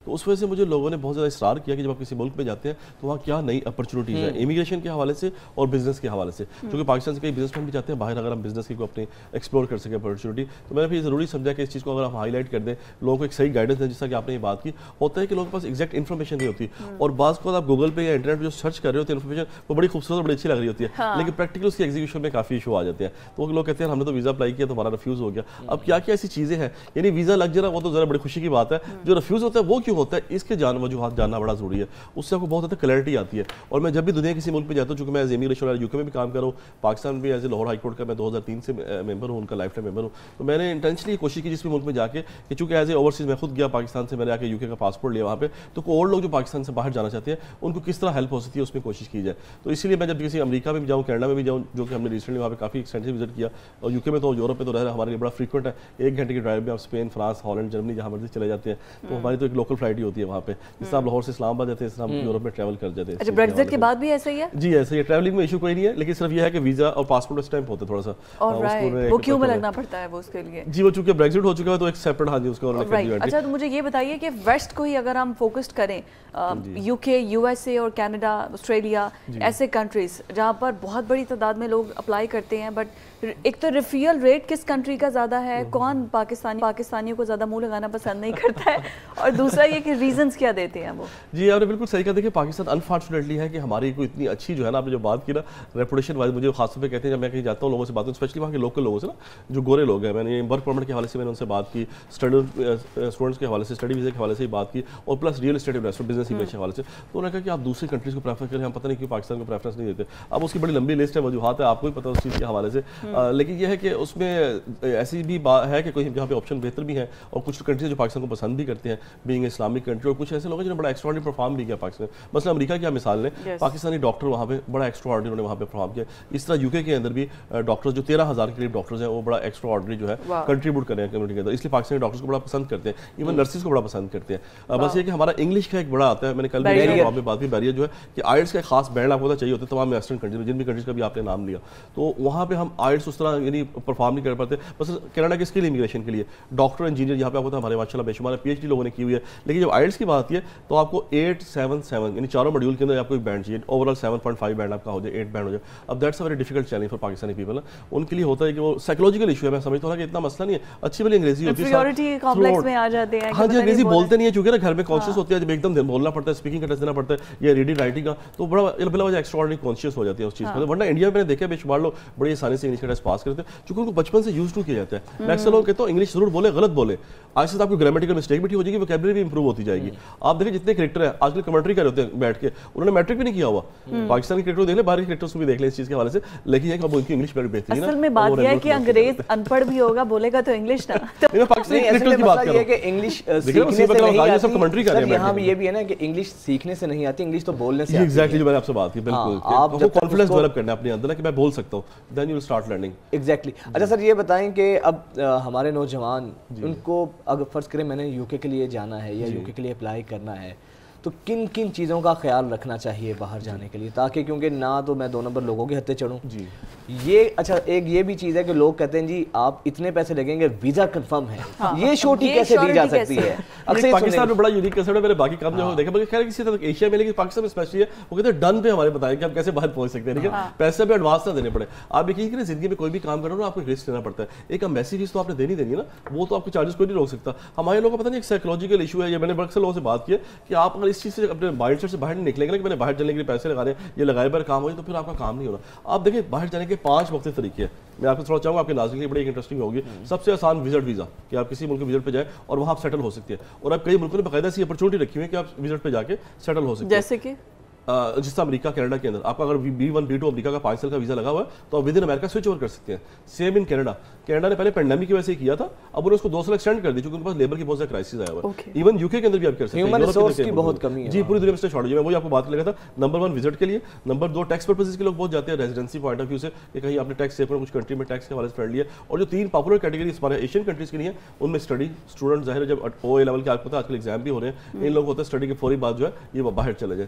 تو اس وجہ سے مجھے لوگوں نے بہت زیادہ اصرار کیا کہ جب آپ کسی ملک میں جاتے ہیں تو وہاں کیا نئی اپرچونیٹیز ہیں امیگریشن کے حوالے سے اور بزنس کے حوالے سے. کیونکہ پاکستان سے کئی بزنس مین بھی چاہتے ہیں باہر اگر ہم بزنس کی کو اپنے ایکسپلور کر سکیں اپرچونیٹی. تو میں نے پھر ضروری سمجھا کہ اس چیز کو اگر ہم ہائی لائٹ کر دیں, لوگوں کو ایک صحیح گائیڈنس دیں, جس طرح کہ آپ نے یہ بات کی. ہوتا ہے کہ لوگوں کے پاس ایگزیکٹ انفارمیشن نہیں ہوتی, اور بعض کو آپ گوگل پہ یا انٹرنیٹ پہ جو سرچ کر رہے ہوتے ہیں انفارمیشن وہ بڑی خوبصورت اور بڑی اچھی لگ رہی ہوتی ہے, لیکن پریکٹیکل اس کی ایگزیکیوشن میں کافی ایشو آ جاتے ہیں. تو وہ لوگ کہتے ہیں ہم نے تو ویزا اپلائی کیا تو ہمارا ریفیوز ہو گیا. اب کیا کیا ایسی چیزیں ہیں, یعنی ویزا لگ جانا وہ تو ذرا بڑی خوشی کی بات ہے, جو ریفیوز ہوتا ہے وہ کیوں ہوتا ہے, اس کے وجوہات جاننا بڑا ضروری ہے. اس سے آپ کو بہت زیادہ کلیئرٹی آتی ہے. اور میں جب بھی دنیا کسی ملک پہ جاتا ہوں, چونکہ میں ایز امیگریشن والے یو کے میں بھی کام کر رہا ہوں, پاکستان بھی as a Lahore high court کا میں 2003 سے ممبر ہوں, ان کا لائف ٹائم ممبر ہوں. تو میں نے انٹینشنلی کوشش کی جس بھی ملک میں جا کے کہ چونکہ ایز اے اوورسیز میں خود گیا پاکستان سے, میں نے آ کے یو کے کا پاسپورٹ لیا وہاں پہ, تو اور لوگ جو پاکستان سے باہر جانا چاہتے ہیں ان کو کس طرح ہیلپ ہو سکتی ہے اس میں کوشش کی جائے. تو اسی لیے میں جب کسی امریکہ میں بھی جاؤں, کینیڈا میں بھی جاؤں, جو کہ ہم نے ریسنٹلی وہاں پہ کافی ایکسٹینسو وزٹ کیا, اور یو کے میں تو یورپ میں تو رہنا ہمارے لیے بڑا فریکوینٹ ہے. 1 گھنٹے کی ڈرائیو میں آپ اسپین, فرانس, ہالینڈ, جرمنی جہاں مرضی چلے جاتے ہیں. تو ہماری تو ایک لوکل فلائٹ ہی ہوتی ہے وہاں پہ, جس طرح آپ لاہور سے اسلام آباد جاتے ہیں اس طرح ہم یورپ میں ٹریول کر جاتے ہیں. اچھا, بریگزٹ کے بعد بھی ایسا ہی ہے؟ جی ایسا ہی ہے, ٹریولنگ میں ایشو کوئی نہیں ہے, لیکن صرف یہ ہے کہ ویزا اور پاسپورٹ اسٹیمپ ہوتا ہے تھوڑا سا. وہ کیوں میں لگنا پڑتا ہے وہ اس کے لیے؟ جی وہ چونکہ بریگزٹ ہو چکا ہے تو ایک سیپریٹ ہاں جی اس کا. اچھا, تو مجھے یہ بتائیے کہ ویسٹ کو ہی اگر ہم فوکسڈ کریں, یو کے, یو ایس اے اور کینیڈا, آسٹریلیا, ایسے کنٹریز جہاں پر بہت بڑی تعداد میں لوگ اپلائی کرتے ہیں, بٹ ایک تو ریفیل ریٹ کس کنٹری کا زیادہ ہے, کون پاکستانیوں کو زیادہ منہ لگانا پسند نہیں کرتا ہے, اور دوسرا یہ کہ ریزنز کیا دیتے ہیں وہ. جی آپ نے بالکل صحیح کہا. دیکھیے پاکستان انفارچونیٹلی ہے کہ ہماری کوئی اتنی اچھی جو ہے نا, آپ نے جو بات کی نا ریپوٹیشن وائز, مجھے خاص طور پہ کہتے ہیں جب میں کہیں جاتا ہوں لوگوں سے بات کروں, اسپیشلی وہاں کے لوکل لوگوں سے نا, جو گورے لوگ ہیں, میں نے ورک پرمٹ کے حوالے سے میں نے ان سے بات کی, اسٹوڈنٹس کے حوالے سے, اسٹڈی ویزا کے حوالے سے ہی بات کی, اور plus real estate investor, business investor کے حوالے سے. تو انہوں نے کہا کہ آپ دوسری کنٹریز کو پریفر کریں, ہم پتہ نہیں کیوں پاکستان کو پریفرنس نہیں دیتے. اب اس کی بڑی لمبی لسٹ ہے, وجوہات ہے, آپ کو بھی پتہ اس چیز کے حوالے سے, لیکن یہ ہے کہ اس میں ایسی بھی بات ہے کہ کوئی جہاں پہ آپشن بہتر بھی ہیں, اور کچھ کنٹریز جو پاکستان کو پسند بھی کرتے ہیں بینگ اسلامک کنٹری, اور کچھ ایسے لوگ ہیں جنہوں نے بڑا ایکسٹراڈنری پرفارم بھی کیا پاکستان. مثلا امریکہ کی آپ مثال لیں, پاکستانی ڈاکٹر وہاں پہ بڑا ایکسٹراڈنری انہوں نے وہاں پہ پرفارم کیا. اس طرح یو کے اندر بھی ڈاکٹرز جو 13,000 کے قریب ڈاکٹرز ہیں وہ بڑا ایکسٹراڈنری جو ہے کنٹریبیوٹ کر رہے ہیں کمیونٹی کے اندر, اس لیے پاکستانی ڈاکٹرز کو بڑا پسند کرتے ہیں, ایون نرسز کو بڑا پسند کرتے ہیں. بس یہ کہ ہمارا انگلش کا ایک بڑا آتا ہے, میں نے کل بھی بات کی, بیریئر جو ہے کہ آئلٹس کا ایک خاص بینڈ آپ کو چاہیے ہوتا ہے تمام ویسٹرن کنٹریز میں, جن بھی کنٹریز کا بھی آپ نے نام لیا, تو وہاں پہ ہم آئلٹس اس طرح یعنی پرفارم نہیں کر پاتے. بس کینیڈا کس کے لیے امیگریشن کے لیے ڈاکٹر, انجینئر یہاں پہ آپ کو ہمارے ماشاء اللہ بے شمار پی ایچ ڈی لوگوں نے کی ہوئی ہے, لیکن جب آئلٹس کی بات آتی ہے تو آپ کو 877 یعنی چاروں ماڈیول کے اندر آپ کو ایک بینڈ چاہیے, اوور آل 7.5 بینڈ آپ کا ہو جائے, 8 بینڈ ہو جائے. اب that's a very difficult challenge for Pakistani people. ان کے لیے ہوتا ہے کہ وہ سائیکولوجیکل ایشو ہے, میں سمجھتا ہوں کہ اتنا مسئلہ نہیں ہے, اچھی والی انگریزی ہوتی ہے, انفیریورٹی کمپلیکس میں آ جاتے ہیں. ہاں جی, انگریزی بولتے نہیں ہے چونکہ نا گھر میں کانشیس ہوتے ہیں, جب ایک دم بولنا پڑتا ہے, اسپیکنگ کا ٹیسٹ دینا پڑتا ہے یا ریڈنگ رائٹنگ کا, تو بڑا بلا وجہ ایکسٹراڈنری کانشیس ہو جاتی ہے اس چیز کو. ورنہ انڈیا میں نے دیکھا بے شمار لوگ بڑی آسانی سے انگلش کا ٹیسٹ پاس کرتے ہیں, چونکہ ان کو بچپن سے یوز ٹو کیا جاتا ہے. میں اکثر لوگ کہتا ہوں انگلش ضرور بولے, غلط بولے, آج سے آپ کو گرامیٹیکل مسٹیک بھی ہو جائے گی, ووکیبلری بھی امپروو ہوتی جائے گی. آپ دیکھیں جتنے کرکٹر ہیں آج کل کمنٹری کر رہے ہوتے ہیں بیٹھ کے, انہوں نے میٹرک بھی نہیں کیا ہوا. پاکستان کے کرکٹر دیکھ لیں, باہر کے کرکٹرس کو بھی دیکھ لیں اس چیز کے حوالے سے, لیکن یہ کہ اب ان کی انگلش بڑی بہترین ہے. اصل میں بات یہ ہے کہ انگریز ان پڑھ بھی ہوگا, بولے گا تو انگلش نا. میں پاکستانی کرکٹر کی بات کر رہا ہوں کہ انگلش سیکھنے سے نہیں آتی, سب کمنٹری کر رہے ہیں. یہاں بھی یہ بھی ہے نا کہ انگلش سیکھنے سے نہیں آتی, انگلش تو بولنے سے آتی ہے. ایگزیکٹلی جو میں نے آپ سے بات کی, بالکل آپ کو کانفیڈنس ڈیولپ کرنا ہے اپنے اندر کہ میں بول سکتا ہوں, then you will start learning. Exactly. اچھا سر یہ بتائیں کہ اب ہمارے نوجوان ان کو اگر فرض کریں میں نے یو کے لیے جانا ہے یا یو کے لیے اپلائی کرنا ہے, تو کن کن چیزوں کا خیال رکھنا چاہیے باہر جانے کے لیے, تاکہ کیونکہ نہ تو میں 2 نمبر لوگوں کے ہتھے چڑھوں. جی یہ اچھا ایک یہ بھی چیز ہے کہ لوگ کہتے ہیں جی آپ اتنے پیسے لگیں گے, ویزا کنفرم ہے, یہ شورٹی کیسے دی جا سکتی ہے؟ پاکستان میں بڑا یونیک کنسیپٹ ہے, میرے باقی کام جو دیکھا مگر خیر کسی طرح ایشیا میں, لیکن پاکستان میں اسپیشلی ہے وہ کہتے ہیں ڈن پہ ہمارے بتائیں کہ ہم کیسے باہر پہنچ سکتے ہیں, لیکن پیسے پہ ایڈوانس نہ دینے پڑے. آپ یقین کریں زندگی میں کوئی بھی کام کرو نا آپ کو رسک لینا پڑتا ہے. ایک امبیسی فیس تو آپ نے دینی ہے نا, وہ تو آپ کے چارجز کوئی نہیں روک سکتا. ہمارے لوگوں کو پتہ نہیں ایک سائیکولوجیکل ایشو ہے, یہ میں نے بڑے سے لوگوں سے بات کی ہے کہ آپ اگر اس چیز سے اپنے مائنڈ سیٹ سے باہر نہیں نکلیں گے کہ میں نے باہر جانے کے لیے پیسے لگانے ہیں, یہ لگائے پر کام ہو جائے, تو پھر آپ کا کام نہیں ہونا. آپ دیکھیں باہر جانے کے 5 مختلف طریقے ہیں. میں آپ کو تھوڑا چاہوں گا, آپ کے ناظرین کے لیے بڑی ایک انٹرسٹنگ ہوگی. سب سے آسان وزٹ ویزا, کہ آپ کسی ملک میں وزٹ پہ جائیں اور وہاں آپ سیٹل ہو سکتے ہیں, اور اب کئی ملکوں نے باقاعدہ سی اپرچونٹی رکھی ہوئی ہے کہ آپ وزٹ پہ جا کے سیٹل ہو سکتے ہیں. جیسے کہ جس طرح امریکہ کینیڈا کے اندر آپ کا اگر B1 B2 امریکہ کا 5 سال کا ویزا لگا ہوا ہے تو آپ with in America switch over کر سکتے ہیں. Same in Canada. کینیڈا نے پہلے پینڈیمک کی وجہ سے کیا تھا, اب انہوں نے اس کو 2 سال ایکسٹینڈ کر دی کیونکہ ان کے پاس لیبر کی بہت زیادہ کرائسس آیا ہوا ہے. ایون یو کے اندر بھی آپ کر سکتے ہیں, ہیومن ریسورس کی بہت کمی ہے. جی پوری دنیا میں سے شارٹیج ہے. میں وہی آپ کو بات کر لگا تھا, نمبر 1 وزٹ کے لیے, نمبر 2 ٹیکس پرپسز کے لوگ بہت جاتے ہیں, ریزیڈنسی پوائنٹ آف ویو سے کہ کہیں آپ نے ٹیکس سیو کرنا, کچھ کنٹری میں ٹیکس کے حوالے سے پڑھ لیا. اور جو 3 پاپولر کیٹیگریز ہمارے ایشین کنٹریز کے لیے ہیں ان میں اسٹڈی اسٹوڈنٹ, ظاہر ہے جب او اے لیول کے آپ کو پتہ آج کل ایگزام بھی ہو رہے ہیں, ان لوگ ہوتا ہے اسٹڈی کے فوری بعد جو ہے یہ باہر چلے جائیں.